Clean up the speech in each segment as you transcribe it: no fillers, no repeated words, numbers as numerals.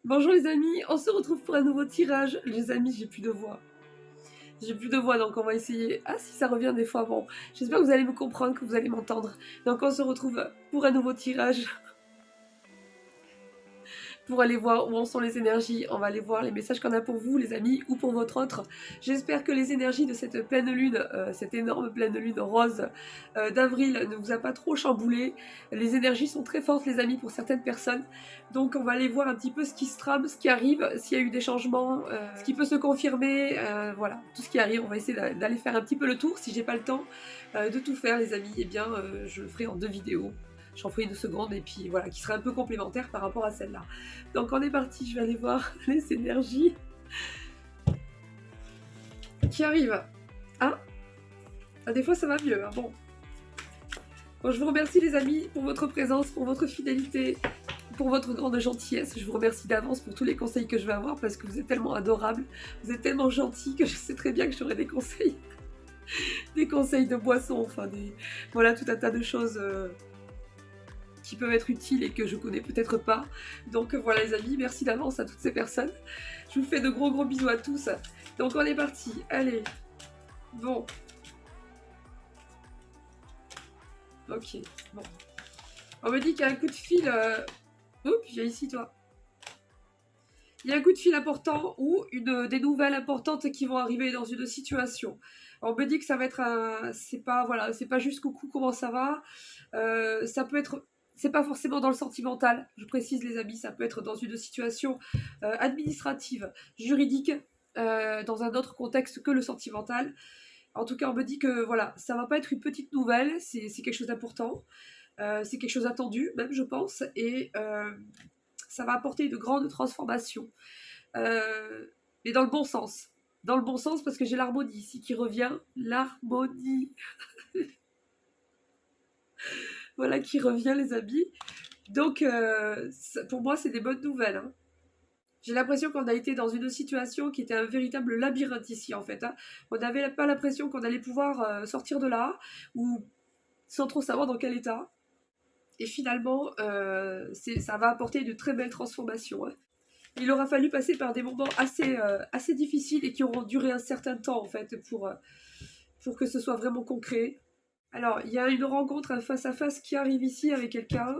Bonjour les amis, on se retrouve pour un nouveau tirage. Les amis, j'ai plus de voix. J'ai plus de voix, donc on va essayer. Ah, si ça revient des fois, bon. J'espère que vous allez me comprendre, que vous allez m'entendre. Donc on se retrouve pour un nouveau tirage. Pour aller voir où en sont les énergies. On va aller voir les messages qu'on a pour vous, les amis, ou pour votre autre. J'espère que les énergies de cette pleine lune, cette énorme pleine lune rose d'avril ne vous a pas trop chamboulé. Les énergies sont très fortes, les amis, pour certaines personnes. Donc on va aller voir un petit peu ce qui se trame, ce qui arrive, s'il y a eu des changements, ce qui peut se confirmer, voilà, tout ce qui arrive. On va essayer d'aller faire un petit peu le tour. Si j'ai pas le temps de tout faire, les amis, eh bien, je le ferai en 2 vidéos. J'en ferai une seconde et puis voilà, qui sera un peu complémentaire par rapport à celle-là. Donc on est parti, je vais aller voir les énergies qui arrivent. Ah, des fois ça va mieux, hein. Bon. Je vous remercie les amis pour votre présence, pour votre fidélité, pour votre grande gentillesse. Je vous remercie d'avance pour tous les conseils que je vais avoir parce que vous êtes tellement adorables, vous êtes tellement gentils que je sais très bien que j'aurai des conseils. Des conseils de boissons, enfin voilà, tout un tas de choses qui peuvent être utiles et que je connais peut-être pas. Donc voilà les amis, merci d'avance à toutes ces personnes. Je vous fais de gros bisous à tous. Donc on est parti, allez. Bon. Ok, bon. On me dit qu'il y a un coup de fil... Oups, viens ici toi. Il y a un coup de fil important ou des nouvelles importantes qui vont arriver dans une situation. On me dit que ça va être un... C'est pas, voilà, c'est pas juste coucou, comment ça va. Ça peut être... C'est pas forcément dans le sentimental, je précise les amis, ça peut être dans une situation administrative, juridique, dans un autre contexte que le sentimental. En tout cas, on me dit que voilà, ça va pas être une petite nouvelle, c'est quelque chose d'important, c'est quelque chose d'attendu, même je pense, et ça va apporter une grande transformation. Mais dans le bon sens. Dans le bon sens, parce que j'ai l'harmonie ici qui revient. L'harmonie. Voilà qui revient, les amis. Donc, pour moi, c'est des bonnes nouvelles, hein. J'ai l'impression qu'on a été dans une situation qui était un véritable labyrinthe ici, en fait, hein. On n'avait pas l'impression qu'on allait pouvoir sortir de là, ou sans trop savoir dans quel état. Et finalement, ça va apporter de très belles transformations, hein. Il aura fallu passer par des moments assez difficiles et qui auront duré un certain temps, en fait, pour que ce soit vraiment concret. Alors, il y a une rencontre, un face-à-face qui arrive ici avec quelqu'un.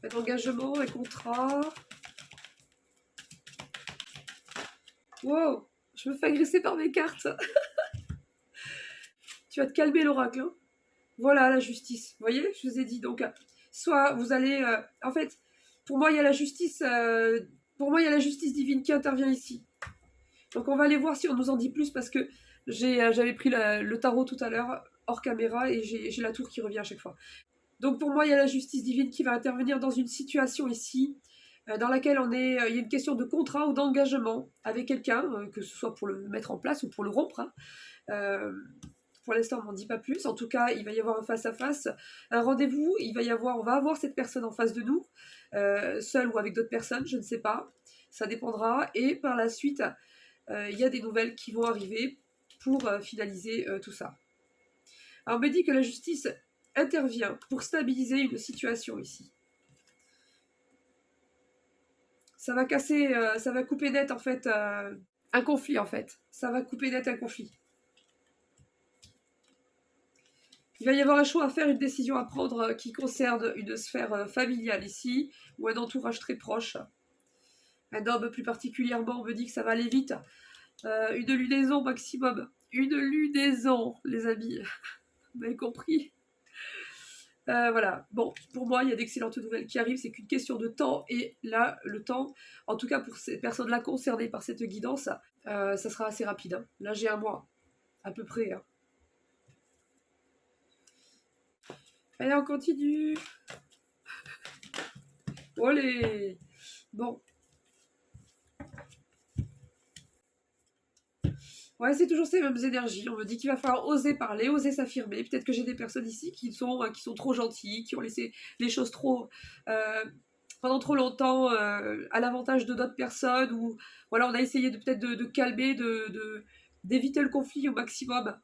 Un engagement, un contrat. Wow, je me fais agresser par mes cartes. Tu vas te calmer, l'oracle, hein. Voilà, la justice. Vous voyez, je vous ai dit. Donc, soit vous allez... en fait, pour moi, il y a la justice... pour moi, il y a la justice divine qui intervient ici. Donc, on va aller voir si on nous en dit plus parce que j'avais pris le tarot tout à l'heure, hors caméra, et j'ai la tour qui revient à chaque fois. Donc, pour moi, il y a la justice divine qui va intervenir dans une situation ici dans laquelle il y a une question de contrat ou d'engagement avec quelqu'un, que ce soit pour le mettre en place ou pour le rompre, hein. Pour l'instant, on n'en dit pas plus. En tout cas, il va y avoir un face-à-face, un rendez-vous. On va avoir cette personne en face de nous, seule ou avec d'autres personnes, je ne sais pas. Ça dépendra. Et par la suite, il y a des nouvelles qui vont arriver pour finaliser tout ça. Alors, on me dit que la justice intervient pour stabiliser une situation ici. Ça va casser, ça va couper net en fait un conflit en fait. Ça va couper net un conflit. Il va y avoir un choix à faire, une décision à prendre qui concerne une sphère familiale ici, ou un entourage très proche. Un homme plus particulièrement, on me dit que ça va aller vite. Une lunaison maximum. Une lunaison, les amis. Vous m'avez compris. Voilà. Bon, pour moi, il y a d'excellentes nouvelles qui arrivent. C'est qu'une question de temps. Et là, le temps, en tout cas pour ces personnes-là concernées par cette guidance, ça sera assez rapide, hein. Là, j'ai un mois, à peu près, hein. Allez, on continue. Olé. Bon. Ouais, c'est toujours ces mêmes énergies. On me dit qu'il va falloir oser parler, oser s'affirmer. Peut-être que j'ai des personnes ici qui sont trop gentilles, qui ont laissé les choses pendant trop longtemps à l'avantage de d'autres personnes. Ou voilà, on a essayé peut-être de calmer, d'éviter le conflit au maximum.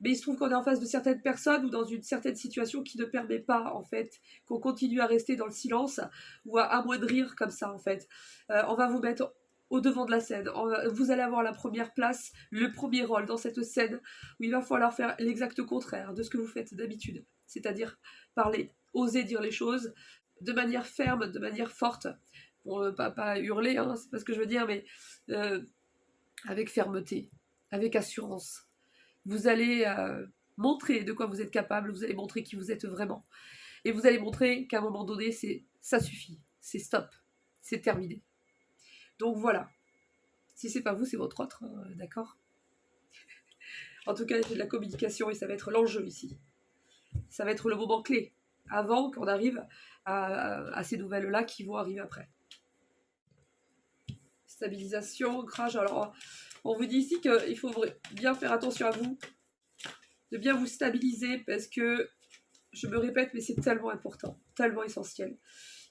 Mais il se trouve qu'on est en face de certaines personnes ou dans une certaine situation qui ne permet pas, en fait, qu'on continue à rester dans le silence ou à amoindrir comme ça, en fait. On va vous mettre au devant de la scène. Vous allez avoir la première place, le premier rôle dans cette scène où il va falloir faire l'exact contraire de ce que vous faites d'habitude. C'est-à-dire parler, oser dire les choses de manière ferme, de manière forte. Bon, pas hurler, hein, c'est pas ce que je veux dire, mais avec fermeté, avec assurance. Vous allez montrer de quoi vous êtes capable, vous allez montrer qui vous êtes vraiment. Et vous allez montrer qu'à un moment donné, ça suffit, c'est stop, c'est terminé. Donc voilà. Si c'est pas vous, c'est votre autre, hein, d'accord? En tout cas, j'ai de la communication et ça va être l'enjeu ici. Ça va être le moment clé, avant qu'on arrive à ces nouvelles-là qui vont arriver après. Stabilisation, ancrage. Alors, on vous dit ici qu'il faut bien faire attention à vous, de bien vous stabiliser parce que, je me répète, mais c'est tellement important, tellement essentiel.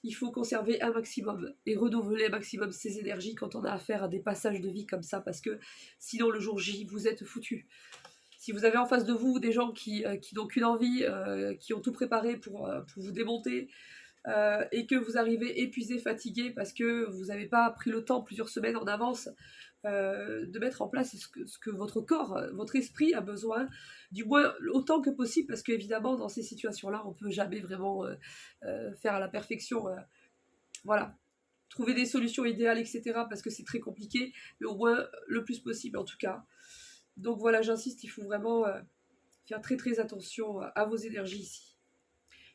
Il faut conserver un maximum et renouveler un maximum ses énergies quand on a affaire à des passages de vie comme ça parce que sinon le jour J, vous êtes foutu. Si vous avez en face de vous des gens qui n'ont qu'une envie, qui ont tout préparé pour vous démonter, et que vous arrivez épuisé, fatigué parce que vous n'avez pas pris le temps plusieurs semaines en avance de mettre en place ce que votre corps, votre esprit a besoin, du moins autant que possible, parce qu'évidemment dans ces situations-là, on ne peut jamais vraiment faire à la perfection. Voilà, trouver des solutions idéales, etc., parce que c'est très compliqué, mais au moins le plus possible en tout cas. Donc voilà, j'insiste, il faut vraiment faire très très attention à vos énergies ici.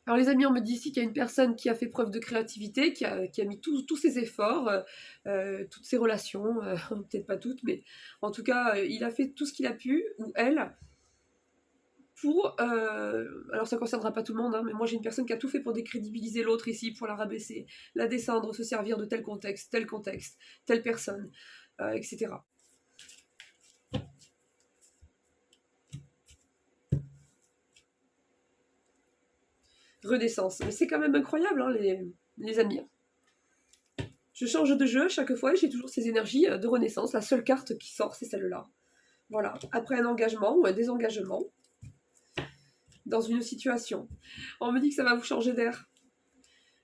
Alors les amis, on me dit ici qu'il y a une personne qui a fait preuve de créativité, qui a mis tous ses efforts, toutes ses relations, peut-être pas toutes, mais en tout cas, il a fait tout ce qu'il a pu, ou elle, pour... alors ça ne concernera pas tout le monde, hein, mais moi j'ai une personne qui a tout fait pour décrédibiliser l'autre ici, pour la rabaisser, la descendre, se servir de tel contexte, telle personne, etc. Renaissance. Mais c'est quand même incroyable, hein, les amis. Je change de jeu chaque fois et j'ai toujours ces énergies de renaissance. La seule carte qui sort, c'est celle-là. Voilà. Après un engagement ou un désengagement dans une situation. On me dit que ça va vous changer d'air.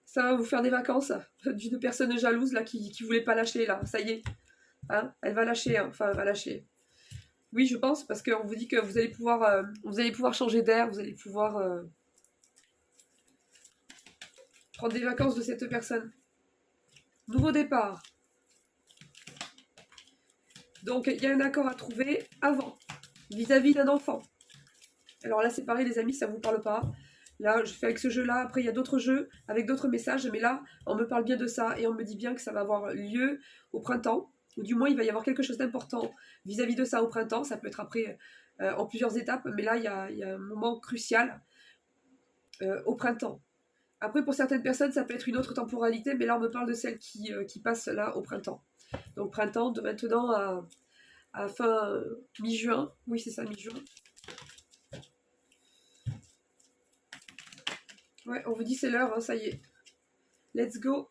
Ça va vous faire des vacances d'une personne jalouse là qui voulait pas lâcher là. Ça y est. Hein, elle va lâcher. Hein. Enfin, elle va lâcher. Oui, je pense, parce qu'on vous dit que vous allez pouvoir changer d'air, vous allez pouvoir prendre des vacances de cette personne. Nouveau départ. Donc, il y a un accord à trouver avant, vis-à-vis d'un enfant. Alors là, c'est pareil, les amis, ça ne vous parle pas. Là, je fais avec ce jeu-là. Après, il y a d'autres jeux avec d'autres messages. Mais là, on me parle bien de ça et on me dit bien que ça va avoir lieu au printemps. Ou du moins, il va y avoir quelque chose d'important vis-à-vis de ça au printemps. Ça peut être après en plusieurs étapes. Mais là, il y a un moment crucial au printemps. Après, pour certaines personnes, ça peut être une autre temporalité. Mais là, on me parle de celle qui passe là au printemps. Donc, printemps, de maintenant à fin mi-juin. Oui, c'est ça, mi-juin. Ouais, on vous dit c'est l'heure, hein, ça y est. Let's go.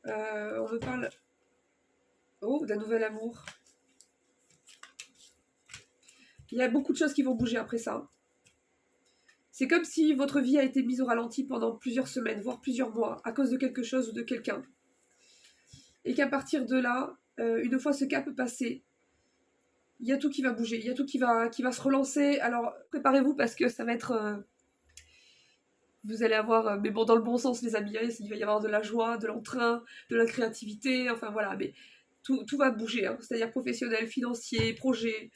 On me parle... Oh, d'un nouvel amour. Il y a beaucoup de choses qui vont bouger après ça. C'est comme si votre vie a été mise au ralenti pendant plusieurs semaines, voire plusieurs mois, à cause de quelque chose ou de quelqu'un. Et qu'à partir de là, une fois ce cap passé, il y a tout qui va bouger, il y a tout qui va se relancer. Alors, préparez-vous parce que ça va être... vous allez avoir, mais bon, dans le bon sens, les amis, hein, il va y avoir de la joie, de l'entrain, de la créativité, enfin voilà, mais tout va bouger, hein, c'est-à-dire professionnel, financier, projet,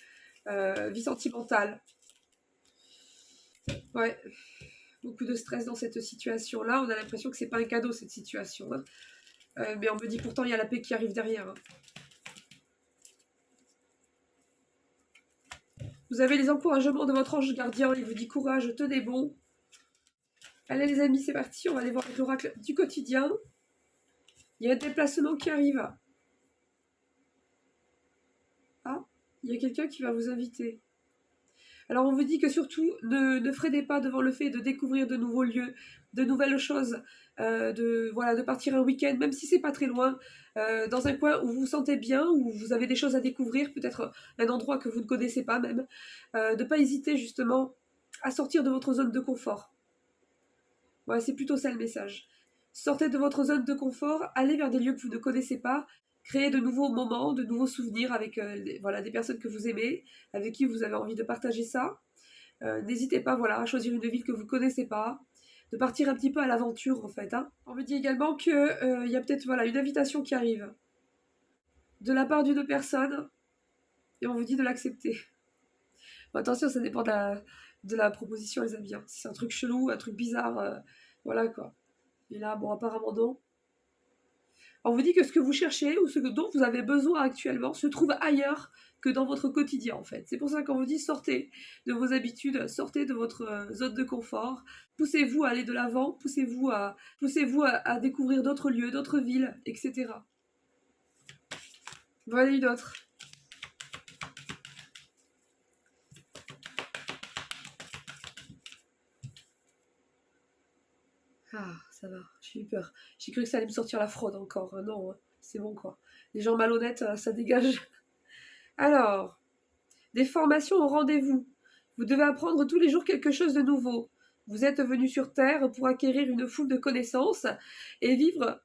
vie sentimentale. Ouais, beaucoup de stress dans cette situation-là, on a l'impression que c'est pas un cadeau cette situation, hein. Mais on me dit pourtant il y a la paix qui arrive derrière. Hein. Vous avez les encouragements de votre ange gardien, il vous dit courage, tenez bon. Allez les amis, c'est parti, on va aller voir l'oracle du quotidien. Il y a un déplacement qui arrive. Ah, il y a quelqu'un qui va vous inviter. Alors on vous dit que surtout, ne freinez pas devant le fait de découvrir de nouveaux lieux, de nouvelles choses, de partir un week-end, même si c'est pas très loin, dans un coin où vous vous sentez bien, où vous avez des choses à découvrir, peut-être un endroit que vous ne connaissez pas même, de ne pas hésiter justement à sortir de votre zone de confort. Voilà, c'est plutôt ça le message. Sortez de votre zone de confort, allez vers des lieux que vous ne connaissez pas, créez de nouveaux moments, de nouveaux souvenirs avec des personnes que vous aimez, avec qui vous avez envie de partager ça. N'hésitez pas à choisir une ville que vous ne connaissez pas, de partir un petit peu à l'aventure en fait. Hein. On me dit également qu'il y a peut-être une invitation qui arrive de la part d'une personne et on vous dit de l'accepter. Bon, attention, ça dépend de la proposition les amis. Hein. Si c'est un truc chelou, un truc bizarre, voilà quoi. Et là, bon, apparemment non. On vous dit que ce que vous cherchez ou ce dont vous avez besoin actuellement se trouve ailleurs que dans votre quotidien en fait. C'est pour ça qu'on vous dit sortez de vos habitudes, sortez de votre zone de confort, poussez-vous à aller de l'avant, poussez-vous à découvrir d'autres lieux, d'autres villes, etc. Voilà une autre. Ah, ça va, j'ai eu peur. J'ai cru que ça allait me sortir la fraude encore. Non, hein, c'est bon quoi. Les gens malhonnêtes, ça dégage. Alors, des formations au rendez-vous. Vous devez apprendre tous les jours quelque chose de nouveau. Vous êtes venu sur Terre pour acquérir une foule de connaissances et vivre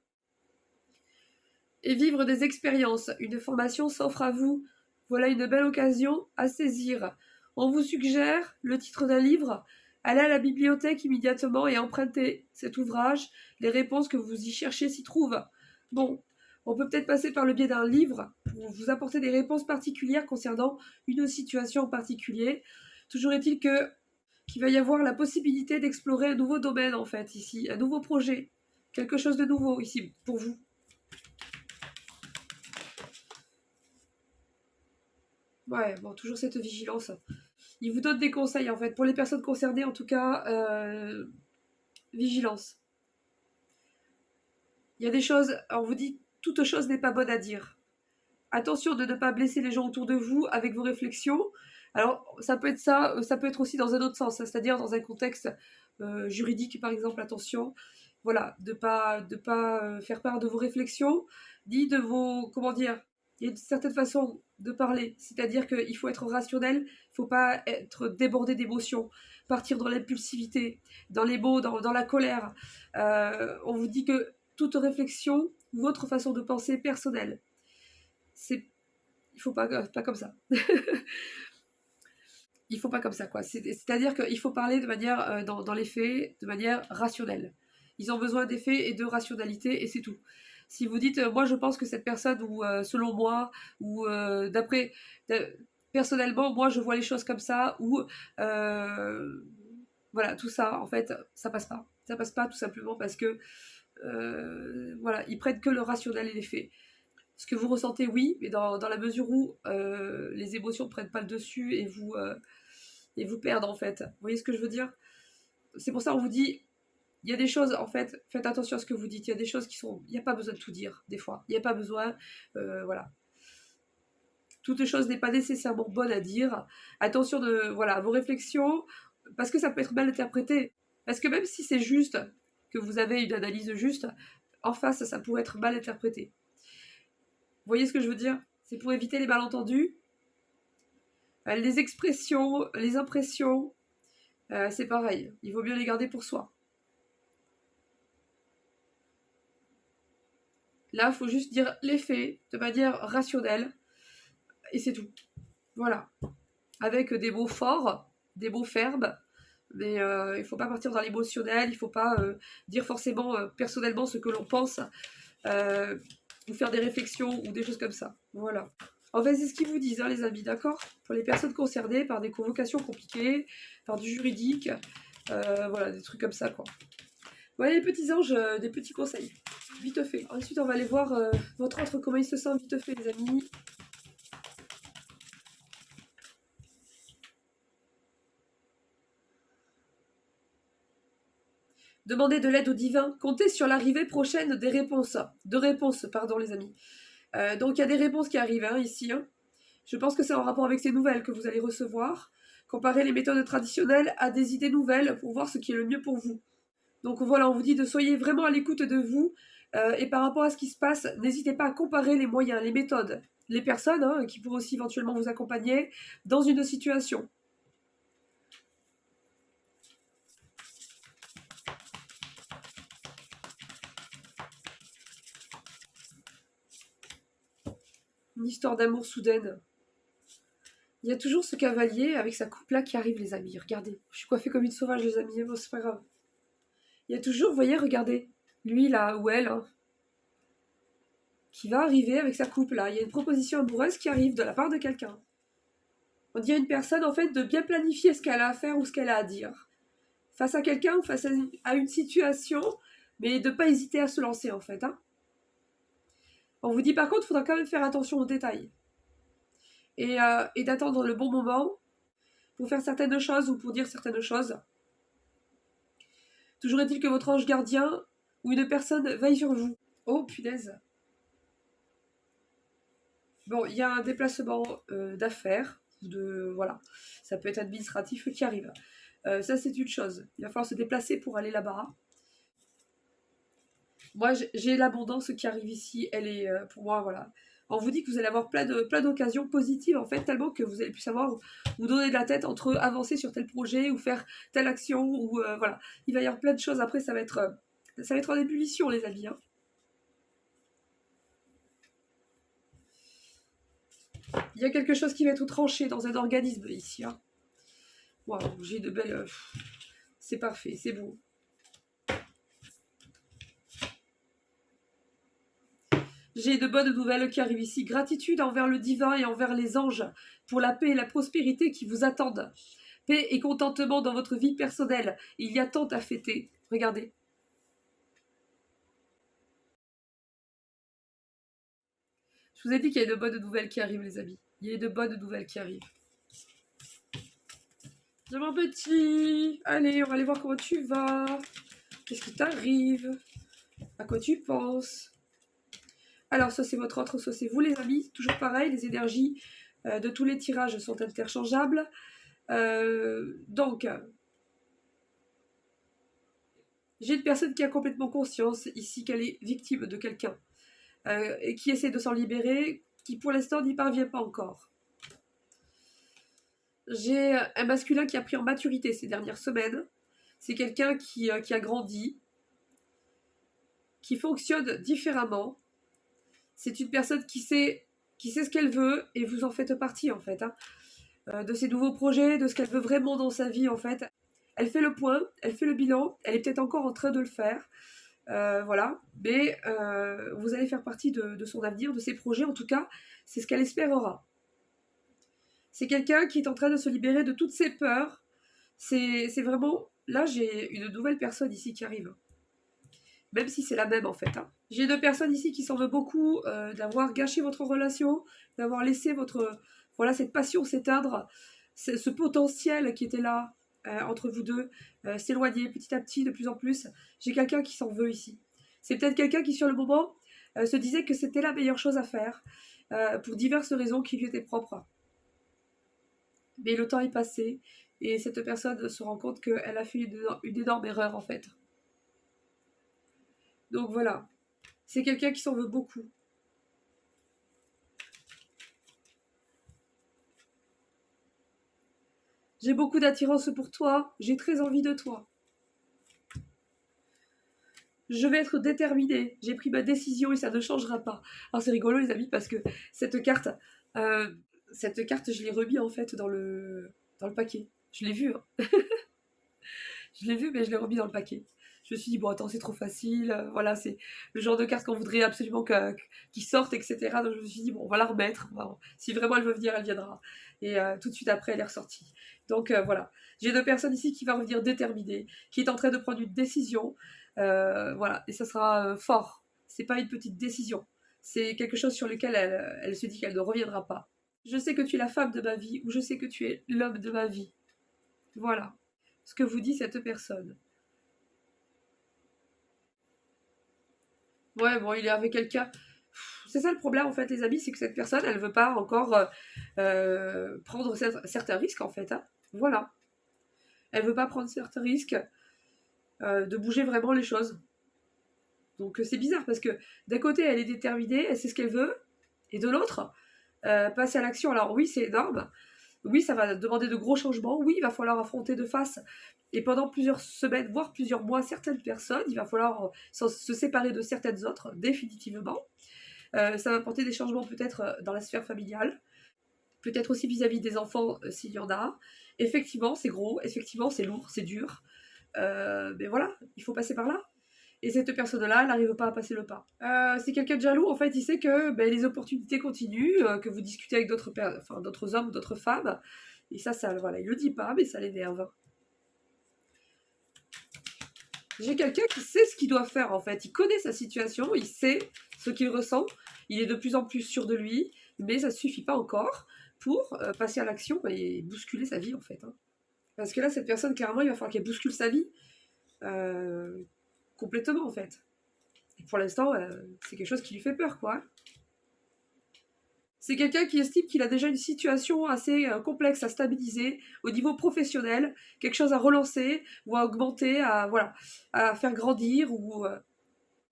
des expériences. Une formation s'offre à vous. Voilà une belle occasion à saisir. On vous suggère le titre d'un livre. Allez à la bibliothèque immédiatement et empruntez cet ouvrage. Les réponses que vous y cherchez s'y trouvent. Bon, on peut peut-être passer par le biais d'un livre pour vous apporter des réponses particulières concernant une situation en particulier. Toujours est-il qu'il va y avoir la possibilité d'explorer un nouveau domaine en fait ici, un nouveau projet, quelque chose de nouveau ici pour vous. Ouais, bon, toujours cette vigilance. Il vous donne des conseils en fait pour les personnes concernées en tout cas. Vigilance. Il y a des choses, on vous dit toute chose n'est pas bonne à dire. Attention de ne pas blesser les gens autour de vous avec vos réflexions. Alors, ça peut être ça, ça peut être aussi dans un autre sens, c'est-à-dire dans un contexte juridique, par exemple, attention. Voilà, de pas faire part de vos réflexions, ni de vos, comment dire, il y a une certaine façon de parler, c'est-à-dire qu'il faut être rationnel, il ne faut pas être débordé d'émotions, partir dans l'impulsivité, dans les mots, dans la colère. On vous dit que toute réflexion, votre façon de penser personnelle, il faut pas comme ça. Il faut pas comme ça quoi. C'est-à-dire qu'il faut parler de manière dans les faits, de manière rationnelle. Ils ont besoin des faits et de rationalité et c'est tout. Si vous dites moi je pense que cette personne ou selon moi ou personnellement moi je vois les choses comme ça ou voilà tout ça en fait ça passe pas. Ça passe pas tout simplement parce que ils prennent que le rationnel et les faits. Ce que vous ressentez, oui, mais dans la mesure où les émotions ne prennent pas le dessus et vous perdent, en fait. Vous voyez ce que je veux dire? C'est pour ça qu'on vous dit, il y a des choses, en fait, faites attention à ce que vous dites. Il y a des choses qui sont... Il n'y a pas besoin de tout dire, des fois. Il n'y a pas besoin... voilà. Toute chose n'est pas nécessairement bonne à dire. Attention à vos réflexions, parce que ça peut être mal interprété. Parce que même si c'est juste, que vous avez une analyse juste, en face, ça pourrait être mal interprété. Vous voyez ce que je veux dire? C'est pour éviter les malentendus. Les expressions, les impressions, c'est pareil. Il vaut mieux les garder pour soi. Là, il faut juste dire les faits de manière rationnelle. Et c'est tout. Voilà. Avec des mots forts, des mots fermes. Mais il ne faut pas partir dans l'émotionnel. Il ne faut pas dire forcément personnellement ce que l'on pense. Ou faire des réflexions ou des choses comme ça. Voilà. En fait, c'est ce qu'ils vous disent, les amis, d'accord? Pour les personnes concernées par des convocations compliquées, par du juridique, des trucs comme ça, quoi. Voilà les petits anges, des petits conseils. Vite fait. Ensuite, on va aller voir votre autre, comment il se sent vite fait, les amis. Demandez de l'aide au divin. Comptez sur l'arrivée prochaine des réponses. De réponses, pardon, les amis. Donc, il y a des réponses qui arrivent ici. Hein. Je pense que c'est en rapport avec ces nouvelles que vous allez recevoir. Comparez les méthodes traditionnelles à des idées nouvelles pour voir ce qui est le mieux pour vous. Donc voilà, on vous dit de soyez vraiment à l'écoute de vous. Et par rapport à ce qui se passe, n'hésitez pas à comparer les moyens, les méthodes, les personnes qui pourraient aussi éventuellement vous accompagner dans une situation. Une histoire d'amour soudaine. Il y a toujours ce cavalier avec sa coupe là qui arrive, les amis. Regardez, je suis coiffée comme une sauvage, les amis. Bon, c'est pas grave. Il y a toujours, vous voyez, regardez, lui là, ou elle, qui va arriver avec sa coupe là. Il y a une proposition amoureuse qui arrive de la part de quelqu'un. On dit à une personne en fait de bien planifier ce qu'elle a à faire ou ce qu'elle a à dire. Face à quelqu'un ou face à une situation, mais de ne pas hésiter à se lancer en fait. On vous dit par contre, il faudra quand même faire attention aux détails. Et d'attendre le bon moment pour faire certaines choses ou pour dire certaines choses. Toujours est-il que votre ange gardien ou une personne veille sur vous. Oh punaise. Bon, il y a un déplacement d'affaires, voilà, ça peut être administratif qui arrive. Ça c'est une chose. Il va falloir se déplacer pour aller là-bas. Moi j'ai l'abondance qui arrive ici, elle est pour moi voilà. On vous dit que vous allez avoir plein d'occasions positives en fait, tellement que vous allez plus savoir vous donner de la tête entre avancer sur tel projet ou faire telle action ou voilà. Il va y avoir plein de choses après, ça va être en ébullition les amis. Il y a quelque chose qui va être tranché dans un organisme ici. Waouh, j'ai de belles... C'est parfait, c'est beau. J'ai de bonnes nouvelles qui arrivent ici. Gratitude envers le divin et envers les anges pour la paix et la prospérité qui vous attendent. Paix et contentement dans votre vie personnelle. Il y a tant à fêter. Regardez. Je vous ai dit qu'il y a de bonnes nouvelles qui arrivent, les amis. Il y a de bonnes nouvelles qui arrivent. Bien, mon petit. Allez, on va aller voir comment tu vas. Qu'est-ce qui t'arrive? À quoi tu penses? Alors, ça c'est votre autre, ça c'est vous les amis. Toujours pareil, les énergies de tous les tirages sont interchangeables. Donc, j'ai une personne qui a complètement conscience ici qu'elle est victime de quelqu'un et qui essaie de s'en libérer, qui pour l'instant n'y parvient pas encore. J'ai un masculin qui a pris en maturité ces dernières semaines. C'est quelqu'un qui a grandi, qui fonctionne différemment. C'est une personne qui sait ce qu'elle veut et vous en faites partie en fait. De ses nouveaux projets, de ce qu'elle veut vraiment dans sa vie en fait. Elle fait le point, elle fait le bilan, elle est peut-être encore en train de le faire. Voilà, mais vous allez faire partie de son avenir, de ses projets en tout cas, c'est ce qu'elle espérera. C'est quelqu'un qui est en train de se libérer de toutes ses peurs. C'est vraiment... Là, j'ai une nouvelle personne ici qui arrive. Même si c'est la même en fait. J'ai deux personnes ici qui s'en veulent beaucoup d'avoir gâché votre relation, d'avoir laissé cette passion s'éteindre, ce potentiel qui était là entre vous deux, s'éloigner petit à petit de plus en plus. J'ai quelqu'un qui s'en veut ici. C'est peut-être quelqu'un qui sur le moment se disait que c'était la meilleure chose à faire pour diverses raisons qui lui étaient propres. Mais le temps est passé et cette personne se rend compte qu'elle a fait une énorme erreur en fait. Donc voilà, c'est quelqu'un qui s'en veut beaucoup. J'ai beaucoup d'attirance pour toi, j'ai très envie de toi. Je vais être déterminée, j'ai pris ma décision et ça ne changera pas. Alors c'est rigolo les amis parce que cette carte, je l'ai remis en fait dans le paquet. Je l'ai vu, je l'ai vu mais je l'ai remis dans le paquet. Je me suis dit, bon attends c'est trop facile, voilà c'est le genre de carte qu'on voudrait absolument qu'il sorte, etc. Donc je me suis dit, bon on va la remettre, si vraiment elle veut venir, elle viendra. Et tout de suite après elle est ressortie. Donc voilà, j'ai deux personnes ici qui va revenir déterminée, qui est en train de prendre une décision, voilà, et ça sera fort. C'est pas une petite décision, c'est quelque chose sur lequel elle se dit qu'elle ne reviendra pas. Je sais que tu es la femme de ma vie, ou je sais que tu es l'homme de ma vie. Voilà ce que vous dit cette personne. Ouais, bon, il est avec quelqu'un. C'est ça le problème en fait les amis, c'est que cette personne elle veut pas encore prendre certains risques en fait. Hein. Voilà. Elle veut pas prendre certains risques de bouger vraiment les choses. Donc c'est bizarre parce que d'un côté elle est déterminée, elle sait ce qu'elle veut, et de l'autre, passer à l'action. Alors oui c'est énorme, oui ça va demander de gros changements, oui il va falloir affronter de face, et pendant plusieurs semaines, voire plusieurs mois, certaines personnes, il va falloir se séparer de certaines autres, définitivement. Ça va apporter des changements peut-être dans la sphère familiale, peut-être aussi vis-à-vis des enfants s'il y en a. Effectivement c'est gros, effectivement c'est lourd, c'est dur, mais voilà, il faut passer par là. Et cette personne-là, elle n'arrive pas à passer le pas. C'est quelqu'un de jaloux, en fait, il sait que les opportunités continuent, que vous discutez avec d'autres hommes ou d'autres femmes. Et ça, voilà, il le dit pas, mais ça l'énerve. J'ai quelqu'un qui sait ce qu'il doit faire, en fait. Il connaît sa situation, il sait ce qu'il ressent. Il est de plus en plus sûr de lui, mais ça ne suffit pas encore pour passer à l'action et bousculer sa vie, en fait. Hein. Parce que là, cette personne, clairement, il va falloir qu'elle bouscule sa vie. Complètement en fait. Et pour l'instant, c'est quelque chose qui lui fait peur, quoi. C'est quelqu'un qui estime qu'il a déjà une situation assez complexe à stabiliser au niveau professionnel, quelque chose à relancer ou à augmenter, voilà, à faire grandir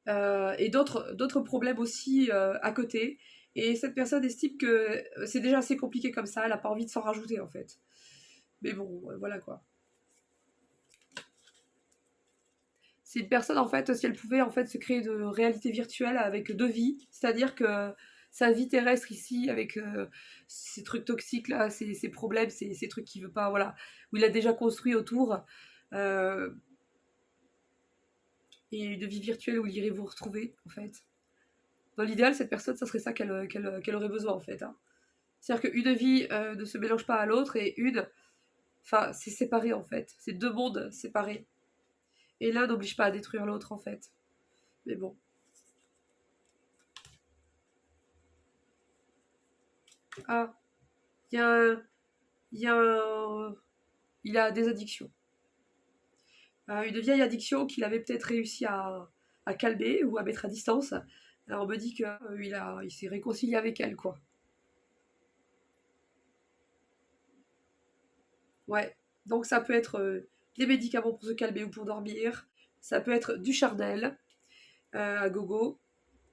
et d'autres problèmes aussi à côté. Et cette personne estime que c'est déjà assez compliqué comme ça, elle n'a pas envie de s'en rajouter en fait. Mais bon, voilà quoi. C'est une personne, en fait, si elle pouvait en fait se créer de réalité virtuelle avec deux vies, c'est-à-dire que sa vie terrestre ici, avec ces trucs toxiques là, ces problèmes, ces trucs qu'il veut pas, voilà, où il a déjà construit autour, euh, et une vie virtuelle où il irait vous retrouver, en fait. Dans l'idéal, cette personne, ça serait ça qu'elle aurait besoin, en fait. Hein. C'est-à-dire qu'une vie ne se mélange pas à l'autre et enfin, c'est séparé, en fait. C'est deux mondes séparés. Et l'un n'oblige pas à détruire l'autre, en fait. Mais bon. Ah, il y a un, il y a un- il a des addictions. Une vieille addiction qu'il avait peut-être réussi à calmer ou à mettre à distance. Alors on me dit qu'il il s'est réconcilié avec elle, quoi. Ouais. Donc ça peut être des médicaments pour se calmer ou pour dormir. Ça peut être du chardel à gogo.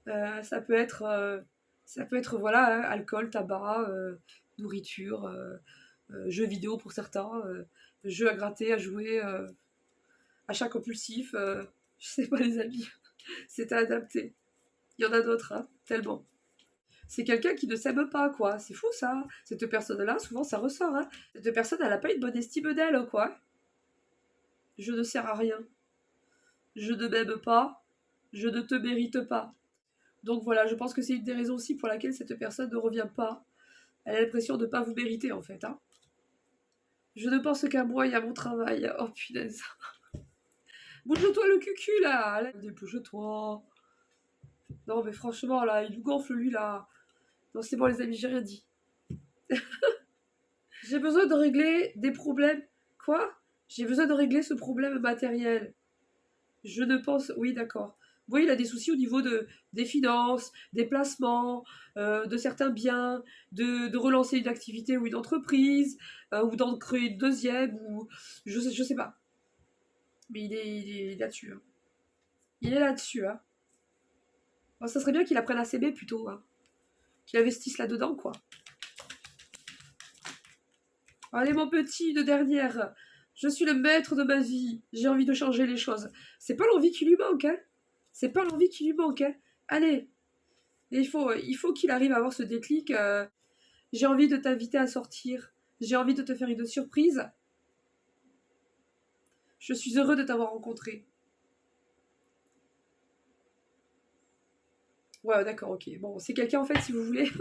Ça peut être, voilà, hein, alcool, tabac, nourriture, jeux vidéo pour certains, jeux à gratter, à jouer, achat compulsif, je sais pas les amis, c'est à adapter. Il y en a d'autres, hein, tellement. C'est quelqu'un qui ne s'aime pas, quoi. C'est fou, ça. Cette personne-là, souvent, ça ressort, hein. Cette personne, elle n'a pas une bonne estime d'elle, quoi. Je ne sers à rien. Je ne m'aime pas. Je ne te mérite pas. Donc voilà, je pense que c'est une des raisons aussi pour laquelle cette personne ne revient pas. Elle a l'impression de ne pas vous mériter, en fait, hein. Je ne pense qu'à moi et à mon travail. Oh, punaise. Bouge-toi le cucu, là. Dépêche-toi. Non, mais franchement, là, il nous gonfle, lui, là. Non, c'est bon, les amis, j'ai rien dit. J'ai besoin de régler des problèmes. Quoi? J'ai besoin de régler ce problème matériel. Je ne pense. Oui, d'accord. Oui, il a des soucis au niveau des finances, des placements, de certains biens, de relancer une activité ou une entreprise, ou d'en créer une deuxième, ou. Je sais pas. Mais il est là-dessus. Hein. Il est là-dessus. Hein. Bon, ça serait bien qu'il apprenne à s'aimer plutôt. Hein. Qu'il investisse là-dedans, quoi. Allez, mon petit, une dernière. Je suis le maître de ma vie. J'ai envie de changer les choses. C'est pas l'envie qui lui manque, hein. C'est pas l'envie qui lui manque, hein. Allez. Et il faut qu'il arrive à avoir ce déclic. J'ai envie de t'inviter à sortir. J'ai envie de te faire une surprise. Je suis heureux de t'avoir rencontré. Ouais, d'accord, ok. Bon, c'est quelqu'un, en fait, si vous voulez.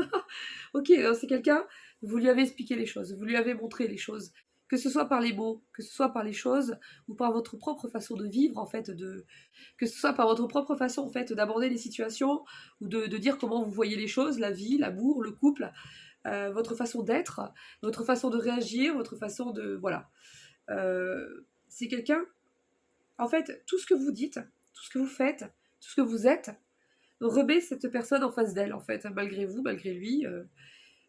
Ok, c'est quelqu'un, vous lui avez expliqué les choses, vous lui avez montré les choses. Que ce soit par les mots, que ce soit par les choses, ou par votre propre façon de vivre, en fait, que ce soit par votre propre façon, en fait, d'aborder les situations, ou de dire comment vous voyez les choses, la vie, l'amour, le couple, votre façon d'être, votre façon de réagir, votre façon de... Voilà. C'est quelqu'un, en fait, tout ce que vous dites, tout ce que vous faites, tout ce que vous êtes, remet cette personne en face d'elle, en fait, malgré vous, malgré lui,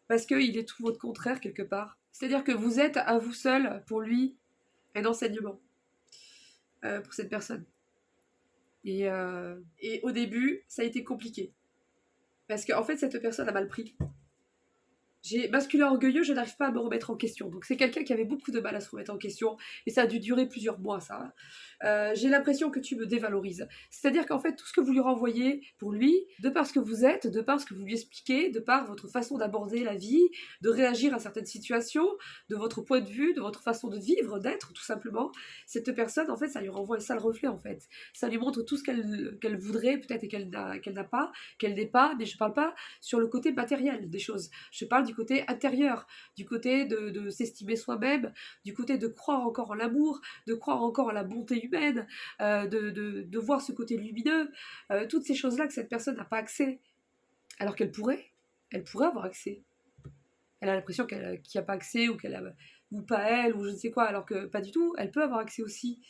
parce qu'il est tout votre contraire quelque part. C'est-à-dire que vous êtes à vous seul, pour lui, un enseignement pour cette personne. Et au début, ça a été compliqué. Parce qu'en fait, cette personne a mal pris. J'ai masculin orgueilleux, je n'arrive pas à me remettre en question. Donc c'est quelqu'un qui avait beaucoup de mal à se remettre en question. Et ça a dû durer plusieurs mois, ça. J'ai l'impression que tu me dévalorises. C'est-à-dire qu'en fait, tout ce que vous lui renvoyez pour lui, de par ce que vous êtes, de par ce que vous lui expliquez, de par votre façon d'aborder la vie, de réagir à certaines situations, de votre point de vue, de votre façon de vivre, d'être, tout simplement, cette personne, en fait, ça lui renvoie un sale reflet, en fait. Ça lui montre tout ce qu'elle voudrait, peut-être, et qu'elle n'a pas, qu'elle n'est pas, mais je ne parle pas sur le côté matériel des choses. Je parle du côté intérieur, du côté de s'estimer soi-même, du côté de croire encore en l'amour, de croire encore en la bonté humaine, de voir ce côté lumineux, toutes ces choses-là que cette personne n'a pas accès, alors qu'elle pourrait avoir accès. Elle a l'impression qu'il n'y a pas accès, ou pas elle, ou je ne sais quoi, alors que pas du tout, elle peut avoir accès aussi.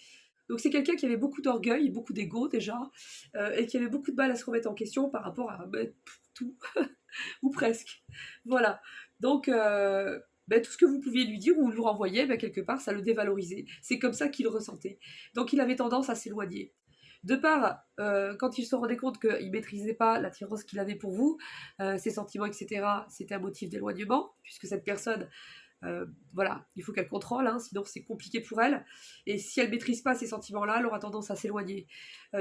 Donc c'est quelqu'un qui avait beaucoup d'orgueil, beaucoup d'ego déjà, et qui avait beaucoup de mal à se remettre en question par rapport à tout, ou presque. Voilà. Donc tout ce que vous pouviez lui dire ou lui renvoyer, quelque part, ça le dévalorisait. C'est comme ça qu'il le ressentait. Donc il avait tendance à s'éloigner. De part, quand il se rendait compte qu'il ne maîtrisait pas l'attirance qu'il avait pour vous, ses sentiments, etc., c'était un motif d'éloignement, puisque cette personne, voilà, il faut qu'elle contrôle, hein, sinon c'est compliqué pour elle. Et si elle ne maîtrise pas ces sentiments-là, elle aura tendance à s'éloigner.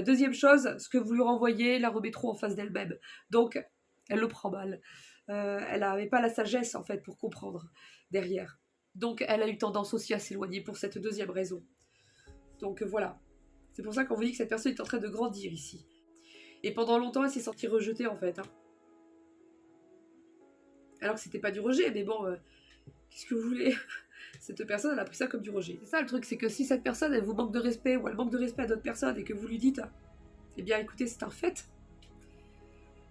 Deuxième chose, ce que vous lui renvoyez la remet trop en face d'elle-même. Donc, elle le prend mal. Elle n'avait pas la sagesse, en fait, pour comprendre derrière. Donc, elle a eu tendance aussi à s'éloigner pour cette deuxième raison. Donc, voilà. C'est pour ça qu'on vous dit que cette personne est en train de grandir ici. Et pendant longtemps, elle s'est sentie rejetée, en fait. Hein. Alors que c'était pas du rejet, mais bon, qu'est-ce que vous voulez? Cette personne, elle a pris ça comme du rejet. C'est ça le truc, c'est que si cette personne, elle vous manque de respect, ou elle manque de respect à d'autres personnes, et que vous lui dites, eh bien, écoutez, c'est un fait.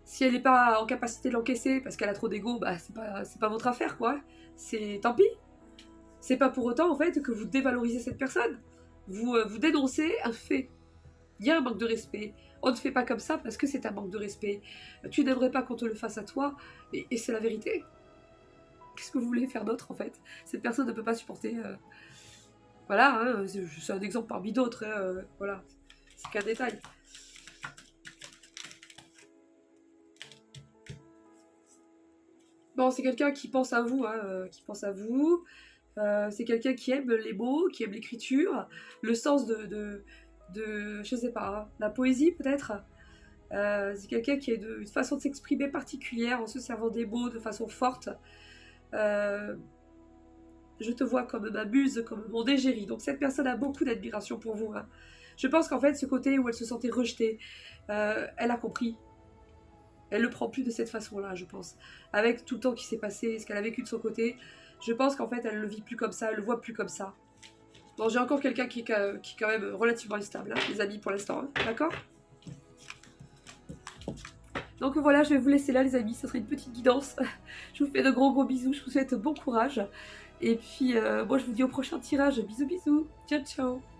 Si elle n'est pas en capacité de l'encaisser parce qu'elle a trop d'ego, c'est pas votre affaire, quoi. C'est tant pis. C'est pas pour autant, en fait, que vous dévalorisez cette personne. Vous dénoncez un fait. Il y a un manque de respect. On ne fait pas comme ça parce que c'est un manque de respect. Tu n'aimerais pas qu'on te le fasse à toi, et c'est la vérité. Qu'est-ce que vous voulez faire d'autre, en fait? Cette personne ne peut pas supporter... Voilà, hein, c'est un exemple parmi d'autres. Hein, voilà, c'est qu'un détail. Bon, c'est quelqu'un qui pense à vous, hein, qui pense à vous. C'est quelqu'un qui aime les mots, qui aime l'écriture, le sens je sais pas, hein, la poésie peut-être. C'est quelqu'un qui a une façon de s'exprimer particulière en se servant des mots de façon forte. Je te vois comme ma muse, comme mon égérie. Donc cette personne a beaucoup d'admiration pour vous. Hein. Je pense qu'en fait, ce côté où elle se sentait rejetée, elle a compris. Elle le prend plus de cette façon-là, je pense. Avec tout le temps qui s'est passé, ce qu'elle a vécu de son côté, je pense qu'en fait, elle le vit plus comme ça, elle le voit plus comme ça. Bon, j'ai encore quelqu'un qui est quand même relativement instable, hein, les amis, pour l'instant. Hein, d'accord? Donc voilà, je vais vous laisser là, les amis. Ce serait une petite guidance. Je vous fais de gros bisous. Je vous souhaite bon courage. Et puis, moi, je vous dis au prochain tirage. Bisous, bisous. Ciao, ciao.